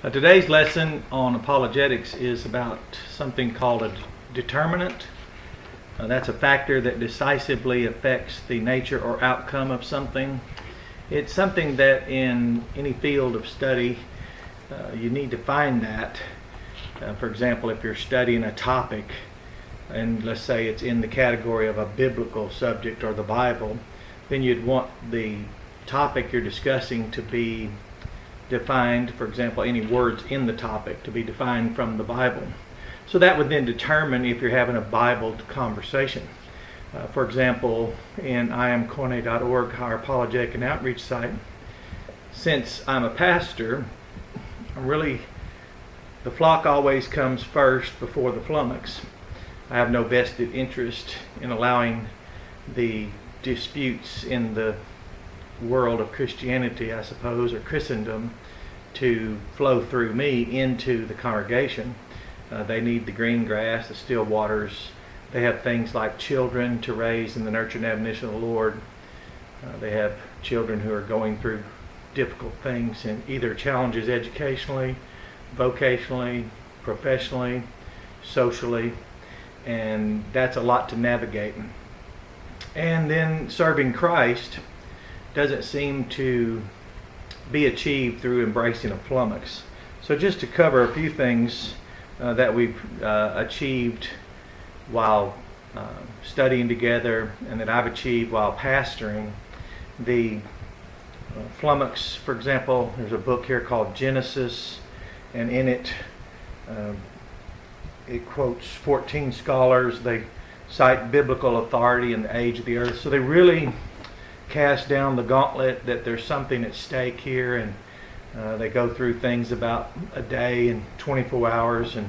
Today's lesson on apologetics is about something called a determinant. That's a factor that decisively affects the nature or outcome of something. It's something that in any field of study you need to find that. For example, if you're studying a topic and let's say it's in the category of a biblical subject or the Bible, then you'd want the topic you're discussing to be defined, for example, any words in the topic to be defined from the Bible. So that would then determine if you're having a Bible conversation. For example, in iamcorne.org, our apologetic and outreach site, since I'm a pastor, the flock always comes first before the flummox. I have no vested interest in allowing the disputes in the world of Christianity, I suppose, or Christendom, to flow through me into the congregation. They need the green grass, the still waters. They have things like children to raise in the nurture and admonition of the Lord. They have children who are going through difficult things and either challenges educationally, vocationally, professionally, socially, and that's a lot to navigate. And then serving Christ doesn't seem to be achieved through embracing a flummox. So just to cover a few things that we've achieved while studying together and that I've achieved while pastoring, the flummox, for example, there's a book here called Genesis, and in it it quotes 14 scholars. They cite biblical authority in the age of the earth. So they really cast down the gauntlet that there's something at stake here, and they go through things about a day and 24 hours. And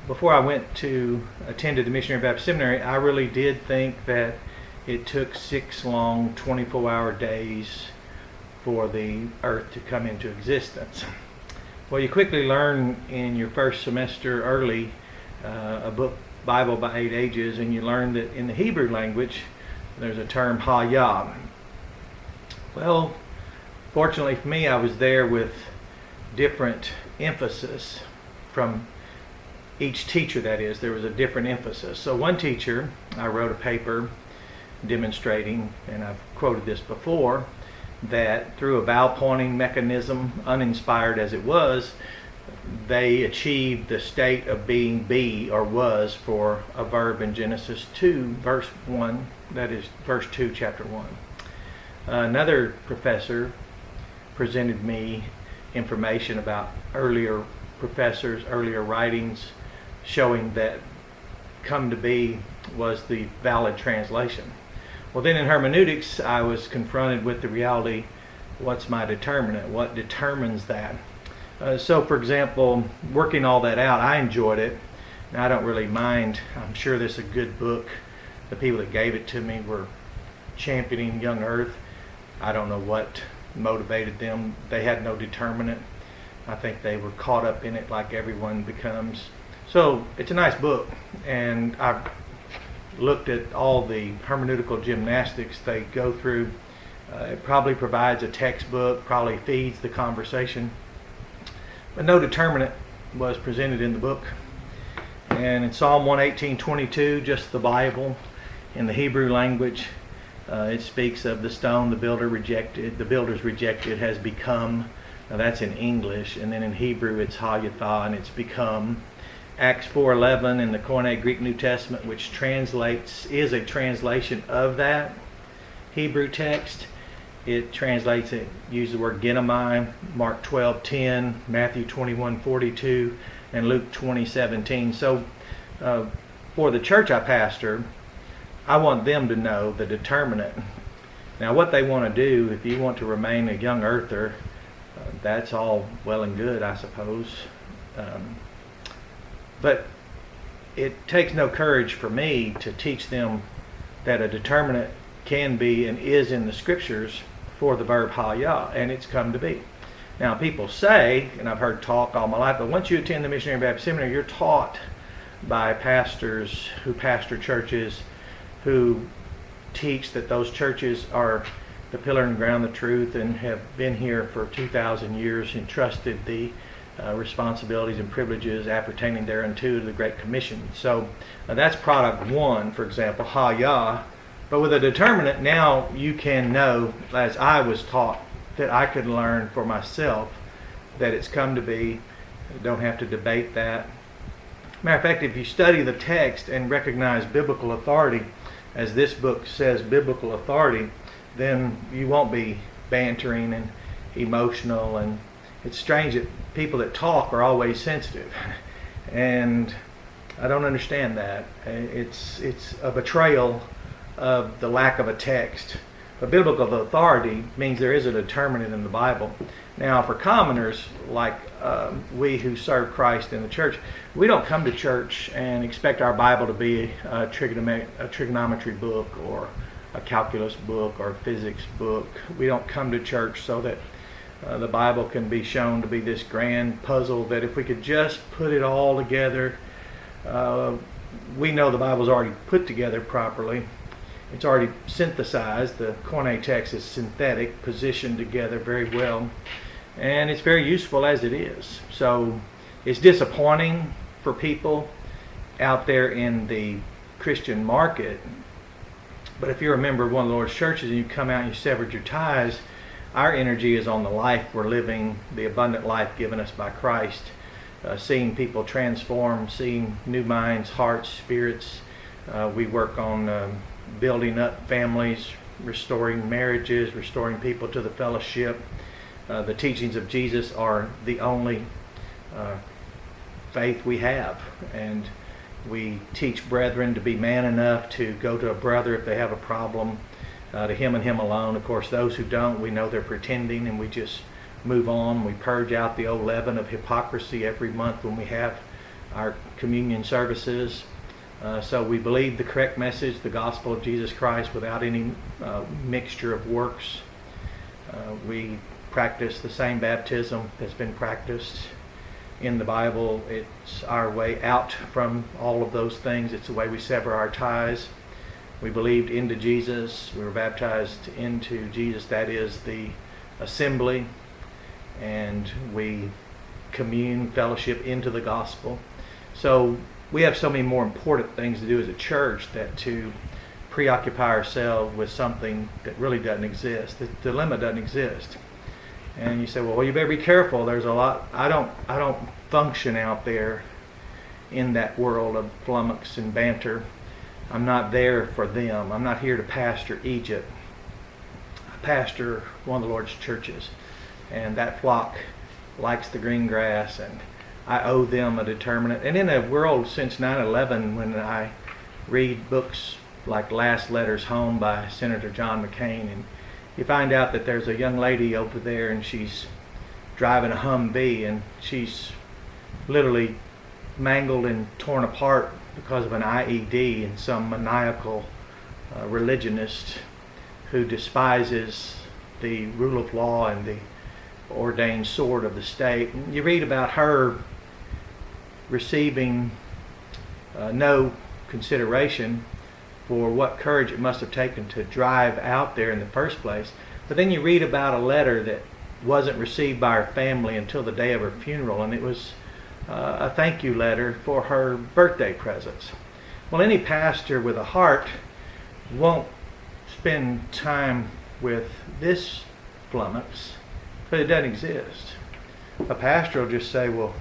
before I went to attend the Missionary Baptist Seminary, I really did think that it took 6 long 24-hour days for the earth to come into existence. Well, you quickly learn in your first semester early a book, Bible by 8 Ages, and you learn that in the Hebrew language there's a term ha-yah. Well, fortunately for me, I was there with different emphasis from each teacher. That is, there was a different emphasis. So one teacher, I wrote a paper demonstrating, and I've quoted this before, that through a vowel pointing mechanism, uninspired as it was, they achieved the state of being be or was for a verb in Genesis 2 verse 1, that is verse 2 chapter 1. Another professor presented me information about earlier professors, earlier writings, showing that come to be was the valid translation. Well, then in hermeneutics I was confronted with the reality, what's my determinant? What determines that? So for example, working all that out, I enjoyed it. Now, I don't really mind. I'm sure this is a good book. The people that gave it to me were championing young earth. I don't know what motivated them. They had no determinant. I think they were caught up in it like everyone becomes. So it's a nice book, and I've looked at all the hermeneutical gymnastics they go through. It probably provides a textbook, probably feeds the conversation. But no determinant was presented in the book. And in Psalm 118:22, just the Bible, in the Hebrew language, it speaks of the stone the builders rejected has become. Now that's in English, and then in Hebrew it's ha-yathah, and it's become. Acts 4:11 in the Koine Greek New Testament, which is a translation of that Hebrew text. It translates it, uses the word genomai, Mark 12:10, Matthew 21:42, and Luke 20:17. So for the church I pastor, I want them to know the determinant. Now, what they want to do, if you want to remain a young earther, that's all well and good, I suppose. But it takes no courage for me to teach them that a determinant can be and is in the scriptures for the verb ha-yah, and it's come to be. Now, people say, and I've heard talk all my life, but once you attend the Missionary Baptist Seminary, you're taught by pastors who pastor churches who teach that those churches are the pillar and ground of the truth, and have been here for 2,000 years, entrusted the responsibilities and privileges appertaining thereunto to the Great Commission. So that's product one, for example, ha-yah. But with a determinant, now you can know, as I was taught, that I could learn for myself that it's come to be. You don't have to debate that. Matter of fact, if you study the text and recognize biblical authority, as this book says biblical authority, then you won't be bantering and emotional. And it's strange that people that talk are always sensitive. And I don't understand that. It's a betrayal of the lack of a text. But biblical authority means there is a determinant in the Bible. Now, for commoners like we who serve Christ in the church, we don't come to church and expect our Bible to be a trigonometry book or a calculus book or a physics book. We don't come to church so that the Bible can be shown to be this grand puzzle that if we could just put it all together, we know the Bible's already put together properly. It's already synthesized. The Koine text is synthetic, positioned together very well. And it's very useful as it is. So it's disappointing for people out there in the Christian market. But if you're a member of one of the Lord's churches and you come out and you severed your ties, our energy is on the life we're living, the abundant life given us by Christ, seeing people transform, seeing new minds, hearts, spirits. We work on building up families, restoring marriages, restoring people to the fellowship. The teachings of Jesus are the only faith we have, and we teach brethren to be man enough to go to a brother if they have a problem, to him and him alone. Of course, those who don't, we know they're pretending, and we just move on. We purge out the old leaven of hypocrisy every month when we have our communion services. So we believe the correct message, the gospel of Jesus Christ, without any mixture of works. We practice the same baptism that's been practiced in the Bible. It's our way out from all of those things. It's the way we sever our ties. We believed into Jesus. We were baptized into Jesus. That is the assembly. And we commune, fellowship into the gospel. So we have so many more important things to do as a church that to preoccupy ourselves with something that really doesn't exist. The dilemma doesn't exist. And you say, well, you better be careful. There's a lot. I don't function out there in that world of flummox and banter. I'm not there for them. I'm not here to pastor Egypt. I pastor one of the Lord's churches, and that flock likes the green grass, and I owe them a determinant. And in a world since 9/11, when I read books like Last Letters Home by Senator John McCain, and you find out that there's a young lady over there and she's driving a Humvee and she's literally mangled and torn apart because of an IED, and some maniacal religionist who despises the rule of law and the ordained sword of the state. And you read about her receiving no consideration for what courage it must have taken to drive out there in the first place. But then you read about a letter that wasn't received by her family until the day of her funeral, and it was a thank you letter for her birthday presents. Well, any pastor with a heart won't spend time with this flummox, but it doesn't exist. A pastor will just say, well,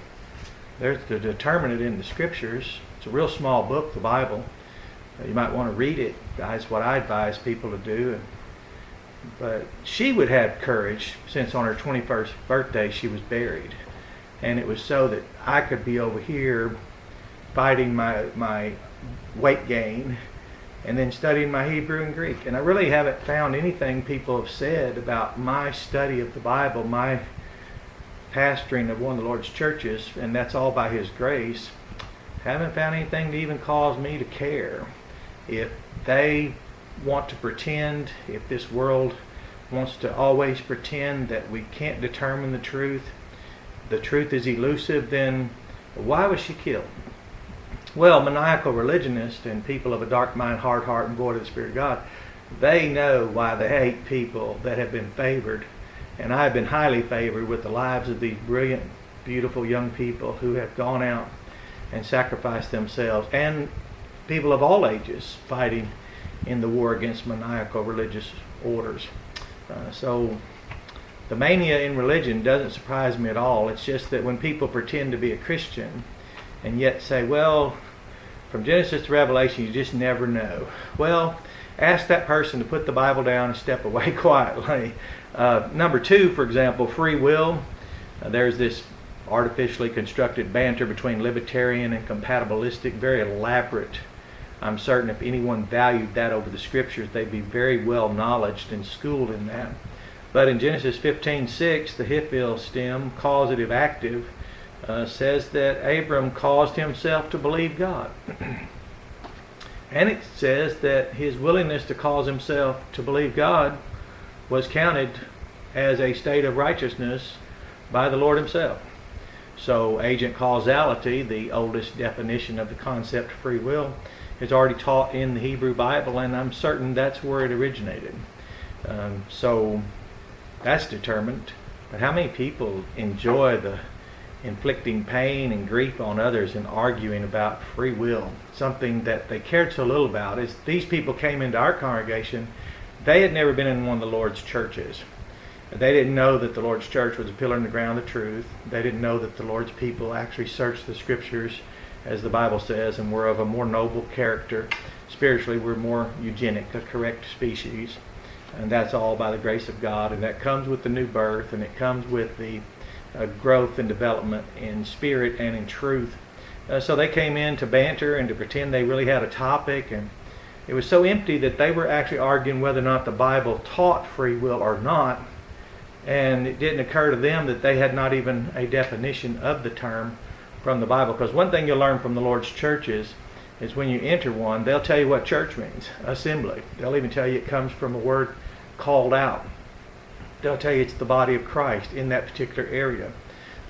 there's the determinant in the scriptures. It's a real small book, the Bible. You might want to read it. That's what I advise people to do. But she would have courage, since on her 21st birthday she was buried. And it was so that I could be over here fighting my weight gain and then studying my Hebrew and Greek. And I really haven't found anything people have said about my study of the Bible, my pastoring of one of the Lord's churches, and that's all by His grace. Haven't found anything to even cause me to care. If they want to pretend, if this world wants to always pretend that we can't determine the truth is elusive, then why was she killed? Well, maniacal religionists and people of a dark mind, hard heart, and void of the Spirit of God, They know why they hate people that have been favored. And I have been highly favored with the lives of these brilliant, beautiful young people who have gone out and sacrificed themselves, and people of all ages fighting in the war against maniacal religious orders. So the mania in religion doesn't surprise me at all. It's just that when people pretend to be a Christian and yet say, well, from Genesis to Revelation, you just never know. Well, ask that person to put the Bible down and step away quietly. Number two, for example, free will. There's this artificially constructed banter between libertarian and compatibilistic, very elaborate. I'm certain if anyone valued that over the scriptures, they'd be very well knowledged and schooled in that. But in Genesis 15:6, the Hiphil stem, causative active, says that Abram caused himself to believe God. And it says that his willingness to cause himself to believe God was counted as a state of righteousness by the Lord himself. So agent causality, the oldest definition of the concept of free will, is already taught in the Hebrew Bible, and I'm certain that's where it originated. So that's determined. But how many people enjoy the inflicting pain and grief on others and arguing about free will? Something that they cared so little about. Is these people came into our congregation, they had never been in one of the Lord's churches. They didn't know that the Lord's church was a pillar in the ground of truth. They didn't know that the Lord's people actually searched the scriptures, as the Bible says, and were of a more noble character. Spiritually, we're more eugenic, a correct species. And that's all by the grace of God. And that comes with the new birth, and it comes with the growth and development in spirit and in truth. So they came in to banter and to pretend they really had a topic, and it was so empty that they were actually arguing whether or not the Bible taught free will or not. And it didn't occur to them that they had not even a definition of the term from the Bible. Because one thing you'll learn from the Lord's churches is when you enter one, they'll tell you what church means, assembly. They'll even tell you it comes from a word called out. They'll tell you it's the body of Christ in that particular area.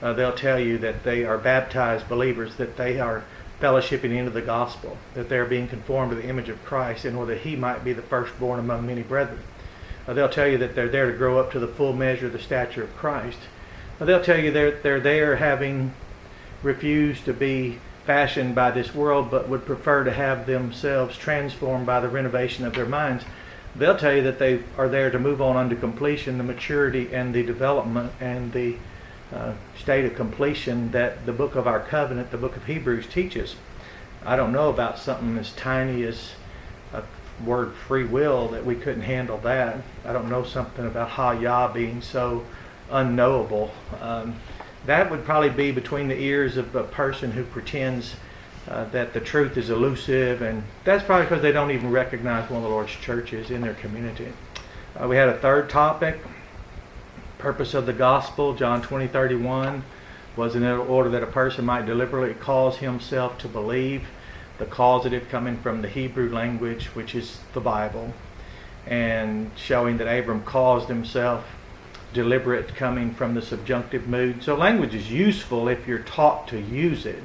They'll tell you that they are baptized believers, that they are fellowshipping into the gospel, that they're being conformed to the image of Christ in order that he might be the firstborn among many brethren. They'll tell you that they're there to grow up to the full measure of the stature of Christ. They'll tell you they're there having refused to be fashioned by this world, but would prefer to have themselves transformed by the renovation of their minds. They'll tell you that they are there to move on unto completion, the maturity and the development and the state of completion that the book of our covenant, the book of Hebrews, teaches. I don't know about something as tiny as a word free will that we couldn't handle that. I don't know something about Ha-Yah being so unknowable. That would probably be between the ears of a person who pretends that the truth is elusive, and that's probably because they don't even recognize one of the Lord's churches in their community. We had a third topic, purpose of the gospel. John 20:31 was in order that a person might deliberately cause himself to believe. The causative coming from the Hebrew language, which is the Bible, and showing that Abram caused himself. Deliberate coming from the subjunctive mood. So language is useful if you're taught to use it.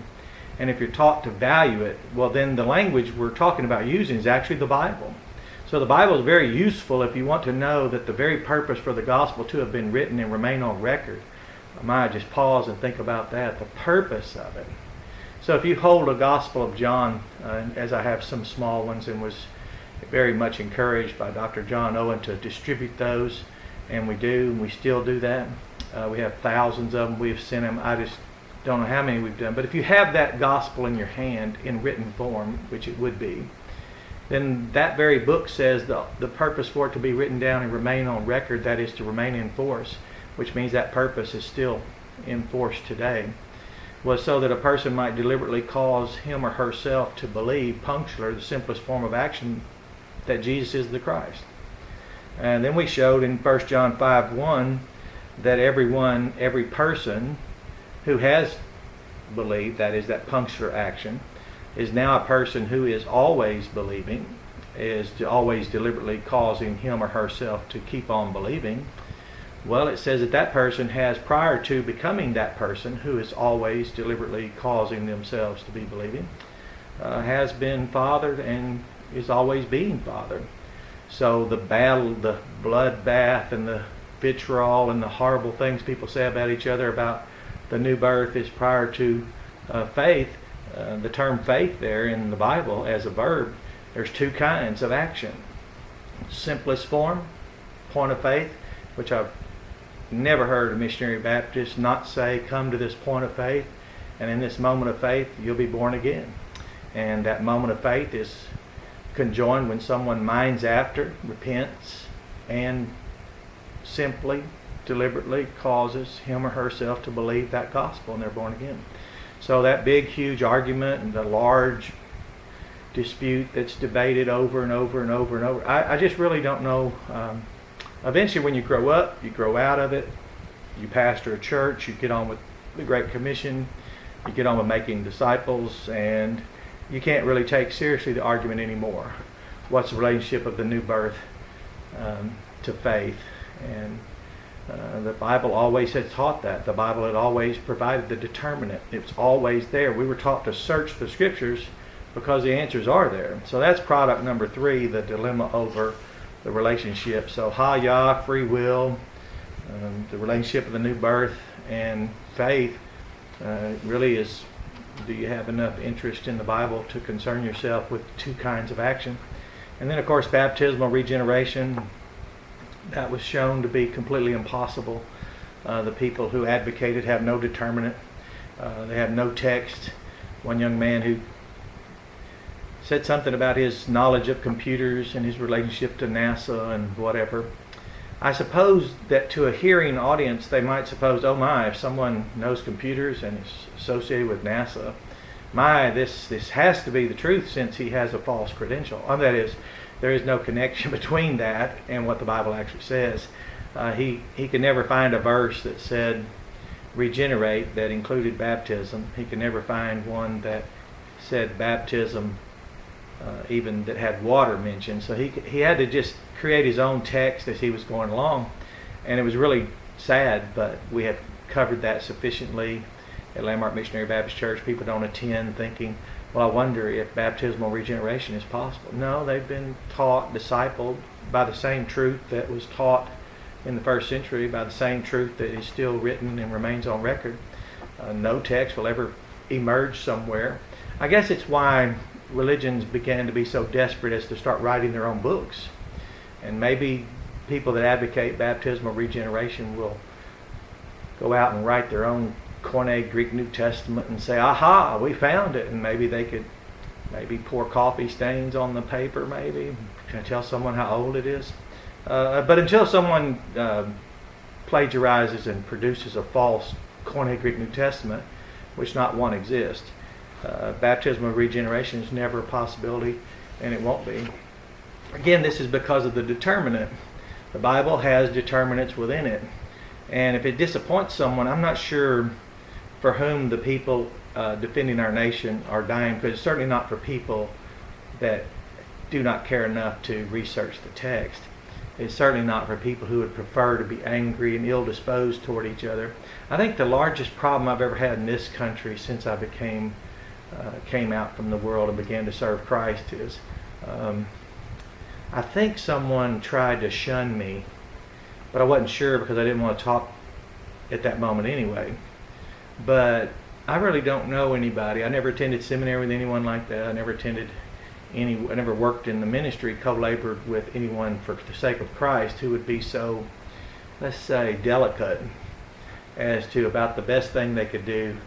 And if you're taught to value it, well, then the language we're talking about using is actually the Bible. So the Bible is very useful if you want to know that the very purpose for the gospel to have been written and remain on record. I might just pause and think about that, the purpose of it. So if you hold a Gospel of John, as I have some small ones, and was very much encouraged by Dr. John Owen to distribute those, and we do, and we still do that. We have thousands of them. We've sent them. I just don't know how many we've done. But if you have that gospel in your hand in written form, which it would be, then that very book says the purpose for it to be written down and remain on record, that is to remain in force, which means that purpose is still in force today, was so that a person might deliberately cause him or herself to believe, punctular, the simplest form of action, that Jesus is the Christ. And then we showed in 1 John 5:1 that every person who has believed, that is that punctular action, is now a person who is always believing, is always deliberately causing him or herself to keep on believing. Well, it says that that person has, prior to becoming that person who is always deliberately causing themselves to be believing, has been fathered and is always being fathered. So the battle, the bloodbath, and the vitriol, and the horrible things people say about each other about the new birth is prior to faith. The term faith there in the Bible as a verb, there's two kinds of action. Simplest form, point of faith, which I've never heard a missionary Baptist not say, come to this point of faith, and in this moment of faith you'll be born again. And that moment of faith is conjoined when someone minds after, repents, and simply, deliberately causes him or herself to believe that gospel, and they're born again. So that big, huge argument and the large dispute that's debated over and over and over and over, I just really don't know. Eventually when you grow up, you grow out of it, you pastor a church, you get on with the Great Commission, you get on with making disciples, and you can't really take seriously the argument anymore. What's the relationship of the new birth to faith? And the Bible always had taught that. The Bible had always provided the determinant. It's always there. We were taught to search the Scriptures because the answers are there. So that's product number 3, the dilemma over the relationship. So ha-yah, free will, the relationship of the new birth, and faith really is, do you have enough interest in the Bible to concern yourself with two kinds of action? And then, of course, baptismal regeneration. That was shown to be completely impossible. The people who advocated have no determinant. They have no text. One young man who said something about his knowledge of computers and his relationship to NASA and whatever. I suppose that to a hearing audience they might suppose, oh my, if someone knows computers and is associated with NASA, my, this has to be the truth since he has a false credential. That is, there is no connection between that and what the Bible actually says. He could never find a verse that said regenerate that included baptism. He could never find one that said baptism even that had water mentioned. So he had to just create his own text as he was going along, and it was really sad, but we had covered that sufficiently at Landmark Missionary Baptist Church. People don't attend thinking, well, I wonder if baptismal regeneration is possible. No, they've been taught, discipled by the same truth that was taught in the first century, by the same truth that is still written and remains on record. No text will ever emerge somewhere. I guess it's why religions began to be so desperate as to start writing their own books. And maybe people that advocate baptismal regeneration will go out and write their own Koine Greek New Testament and say, aha, we found it. And maybe they could pour coffee stains on the paper, maybe tell someone how old it is. But until someone plagiarizes and produces a false Koine Greek New Testament, which not one exists, baptismal regeneration is never a possibility, and it won't be. Again, this is because of the determinant. The Bible has determinants within it. And if it disappoints someone, I'm not sure for whom the people defending our nation are dying, because it's certainly not for people that do not care enough to research the text. It's certainly not for people who would prefer to be angry and ill-disposed toward each other. I think the largest problem I've ever had in this country since I came out from the world and began to serve Christ is I think someone tried to shun me, but I wasn't sure because I didn't want to talk at that moment anyway. But I really don't know anybody. I never attended seminary with anyone like that. I never worked in the ministry, co-labored with anyone for the sake of Christ who would be so, let's say, delicate as to about the best thing they could do.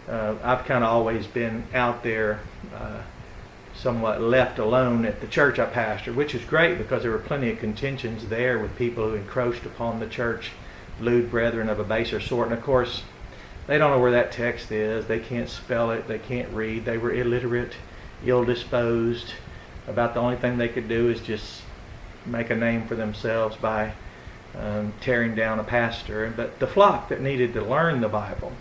I've kind of always been out there somewhat left alone at the church I pastor, which is great because there were plenty of contentions there with people who encroached upon the church, lewd brethren of a baser sort. And of course, they don't know where that text is. They can't spell it. They can't read. They were illiterate, ill-disposed. About the only thing they could do is just make a name for themselves by tearing down a pastor. But the flock that needed to learn the Bible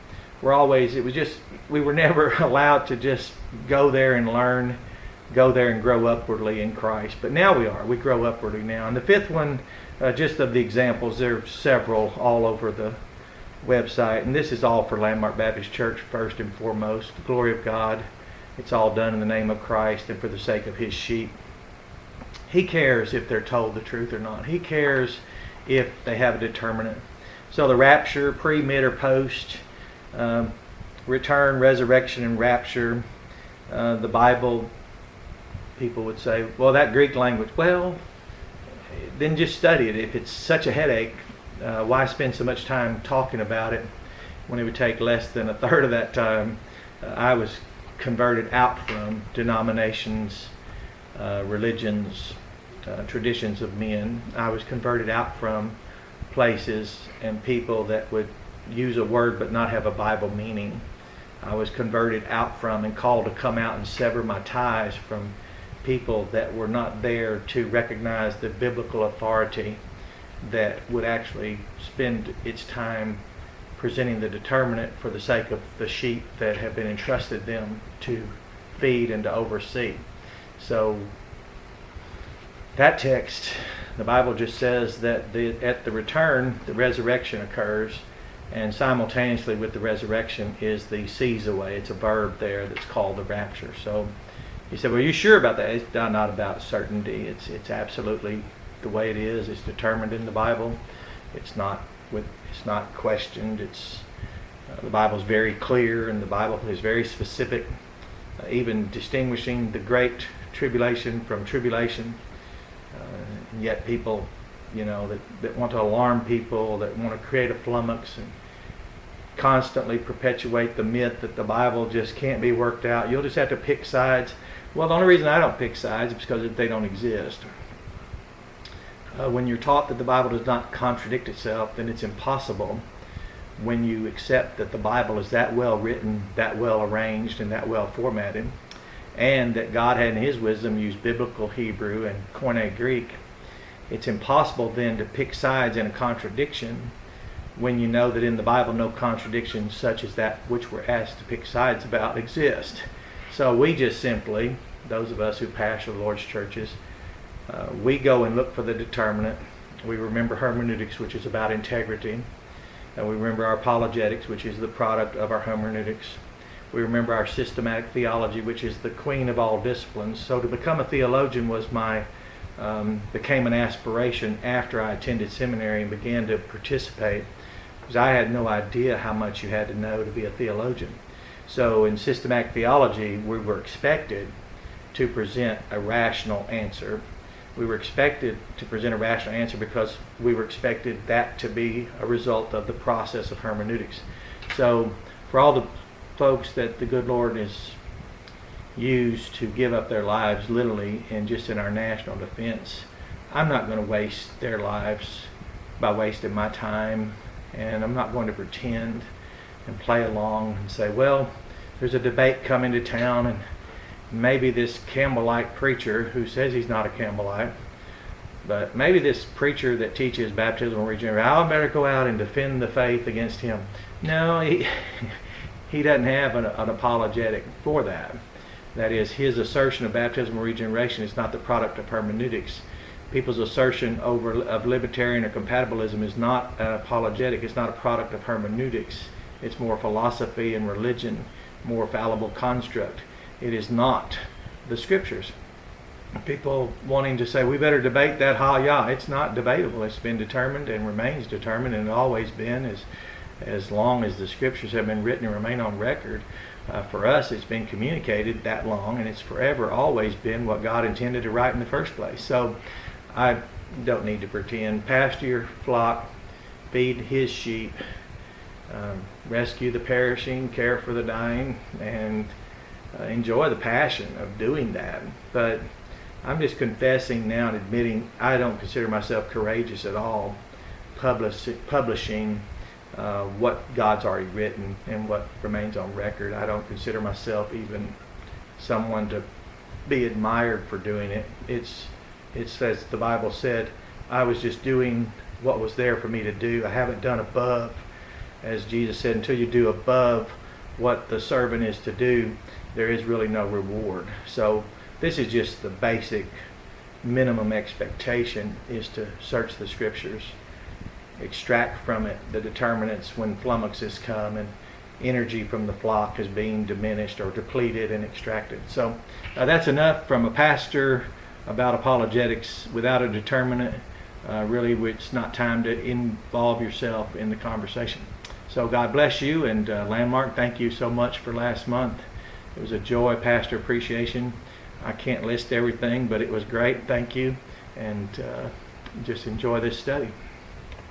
we were never allowed to just go there and learn, go there and grow upwardly in Christ. But now we are. We grow upwardly now. And the fifth one, just of the examples, there are several all over the website. And this is all for Landmark Baptist Church first and foremost. The glory of God. It's all done in the name of Christ and for the sake of His sheep. He cares if they're told the truth or not. He cares if they have a determinant. So the rapture, pre, mid, or post, return, resurrection, and rapture. The Bible, people would say, well, that Greek language, well, then just study it. If it's such a headache, why spend so much time talking about it when it would take less than a third of that time? I was converted out from denominations, religions, traditions of men. I was converted out from places and people that would use a word but not have a Bible meaning. I was converted out from and called to come out and sever my ties from people that were not there to recognize the biblical authority that would actually spend its time presenting the determinant for the sake of the sheep that have been entrusted them to feed and to oversee. So that text, the Bible just says that at the return, the resurrection occurs, and simultaneously with the resurrection is the seas away. It's a verb there that's called the rapture. So you said, well, are you sure about that? It's not about certainty. It's absolutely the way it is. It's determined in the Bible. It's not questioned. The Bible's very clear, and the Bible is very specific, even distinguishing the great tribulation from tribulation. And yet people, that want to alarm people, that want to create a flummox and constantly perpetuate the myth that the Bible just can't be worked out. You'll just have to pick sides. Well, the only reason I don't pick sides is because they don't exist. When you're taught that the Bible does not contradict itself, then it's impossible. When you accept that the Bible is that well written, that well arranged, and that well formatted, and that God had in His wisdom used biblical Hebrew and Koine Greek, it's impossible then to pick sides in a contradiction when you know that in the Bible no contradiction such as that which we're asked to pick sides about exist. So we just simply, those of us who pastor the Lord's churches, we go and look for the determinant. We remember hermeneutics, which is about integrity. And we remember our apologetics, which is the product of our hermeneutics. We remember our systematic theology, which is the queen of all disciplines. So to become a theologian became an aspiration after I attended seminary and began to participate, because I had no idea how much you had to know to be a theologian. So in systematic theology, we were expected to present a rational answer. We were expected to present a rational answer because we were expected that to be a result of the process of hermeneutics. So for all the folks that the good Lord has used to give up their lives literally and just in our national defense, I'm not going to waste their lives by wasting my time, and I'm not going to pretend and play along and say, well, there's a debate coming to town, and maybe this Campbellite preacher who says he's not a Campbellite, but maybe this preacher that teaches baptismal regeneration, I better go out and defend the faith against him. No, he doesn't have an apologetic for that. That is, his assertion of baptismal regeneration is not the product of hermeneutics. People's assertion of libertarian or compatibilism is not an apologetic. It's not a product of hermeneutics. It's more philosophy and religion, more fallible construct. It is not the scriptures. People wanting to say, we better debate that, it's not debatable. It's been determined and remains determined, and always been as long as the scriptures have been written and remain on record. For us, it's been communicated that long, and it's forever always been what God intended to write in the first place. So I don't need to pretend. Pastor your flock, feed His sheep, rescue the perishing, care for the dying, and enjoy the passion of doing that. But I'm just confessing now and admitting I don't consider myself courageous at all publishing what God's already written and what remains on record. I don't consider myself even someone to be admired for doing it. It's as the Bible said, I was just doing what was there for me to do. I haven't done above. As Jesus said, until you do above what the servant is to do, there is really no reward. So this is just the basic minimum expectation, is to search the scriptures, extract from it the determinants when flummoxes come and energy from the flock is being diminished or depleted and extracted. So that's enough from a pastor about apologetics without a determinant, really it's not time to involve yourself in the conversation. So God bless you, and Landmark, thank you so much for last month. It was a joy, Pastor Appreciation. I can't list everything, but it was great. Thank you, and just enjoy this study.